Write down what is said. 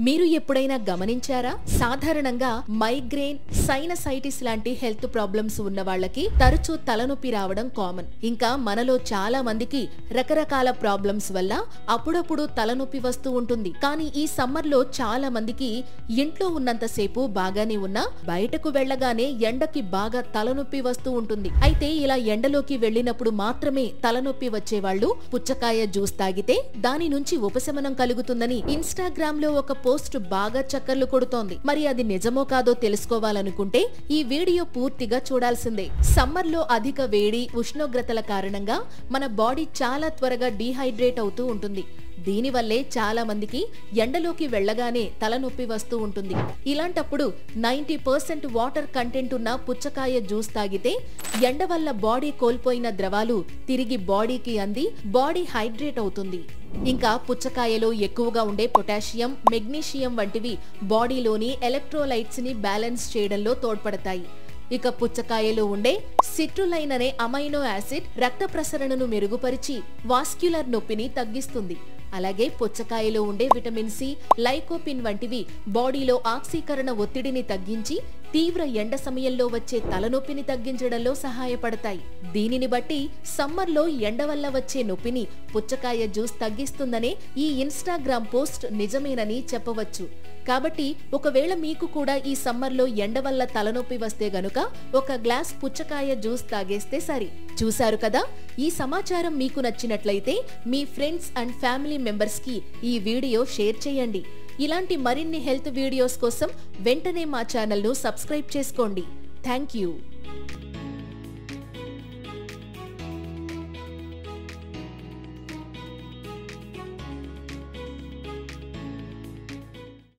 మీరు ఎప్పుడైనా గమనించారా? సాధారణంగా మైగ్రేన్, సైనసైటిస్ లాంటి హెల్త్ ప్రాబ్లమ్స్ ఉన్న వాళ్ళకి తరచూ తలనొప్పి రావడం కామన్. ఇంకా మనలో చాలా మందికి రకరకాల ప్రాబ్లమ్స్ వల్ల అప్పుడప్పుడు తలనొప్పి వస్తూ ఉంటుంది. కానీ ఈ సమ్మర్ లో చాలా మందికి ఇంట్లో ఉన్నంతసేపు బాగానే ఉన్నా బయటకు వెళ్లగానే ఎండకి బాగా తలనొప్పి వస్తూ ఉంటుంది. అయితే ఇలా ఎండలోకి వెళ్లినప్పుడు మాత్రమే తలనొప్పి వచ్చేవాళ్లు పుచ్చకాయ జ్యూస్ తాగితే దాని నుంచి ఉపశమనం కలుగుతుందని ఇన్స్టాగ్రామ్ లో ఒక పోస్ట్ బాగా చక్కర్లు కొడుతోంది. మరి అది నిజమో కాదో తెలుసుకోవాలనుకుంటే ఈ వీడియో పూర్తిగా చూడాల్సిందే. సమ్మర్ లో అధిక వేడి, ఉష్ణోగ్రతల కారణంగా మన బాడీ చాలా త్వరగా డీహైడ్రేట్ అవుతూ ఉంటుంది. దీనివల్లే చాలా మందికి ఎండలోకి వెళ్లగానే తలనొప్పి వస్తూ ఉంటుంది. ఇలాంటప్పుడు 90% వాటర్ కంటెంట్ ఉన్న పుచ్చకాయ జ్యూస్ తాగితే ఎండ వల్ల బాడీ కోల్పోయిన ద్రవాలు తిరిగి బాడీకి అంది బాడీ హైడ్రేట్ అవుతుంది. ఇంకా పుచ్చకాయలో ఎక్కువగా ఉండే పొటాషియం, మెగ్నీషియం వంటివి బాడీలోని ఎలక్ట్రోలైట్స్ ని బ్యాలెన్స్ చేయడంలో తోడ్పడతాయి. ఇక పుచ్చకాయలో ఉండే సిట్రులైన్ అనే అమైనో యాసిడ్ రక్త ప్రసరణను మెరుగుపరిచి వాస్క్యులర్ నొప్పిని తగ్గిస్తుంది. అలాగే పుచ్చకాయలో ఉండే విటమిన్ సి, లైకోపిన్ వంటివి బాడీలో ఆక్సీకరణ ఒత్తిడిని తగ్గించి తీవ్ర ఎండ సమయంలో వచ్చే తలనొప్పిని తగ్గించడంలో సహాయపడతాయి. దీనిని బట్టి సమ్మర్ లో ఎండ వల్ల వచ్చే నొప్పిని పుచ్చకాయ జ్యూస్ తగ్గిస్తుందనే ఈ ఇన్స్టాగ్రామ్ పోస్ట్ నిజమేనని చెప్పవచ్చు. కాబట్టి ఒకవేళ మీకు కూడా ఈ సమ్మర్ లో ఎండ వల్ల తలనొప్పి వస్తే గనుక ఒక గ్లాస్ పుచ్చకాయ జ్యూస్ తాగేస్తే సరి. చూశారు కదా? ఈ సమాచారం మీకు నచ్చినట్లయితే మీ ఫ్రెండ్స్ అండ్ ఫ్యామిలీ మెంబర్స్ కి ఈ వీడియో షేర్ చేయండి. ఇలాంటి మరిన్ని హెల్త్ వీడియోస్ కోసం వెంటనే మా ఛానల్ ను సబ్స్క్రైబ్ చేసుకోండి. Thank you.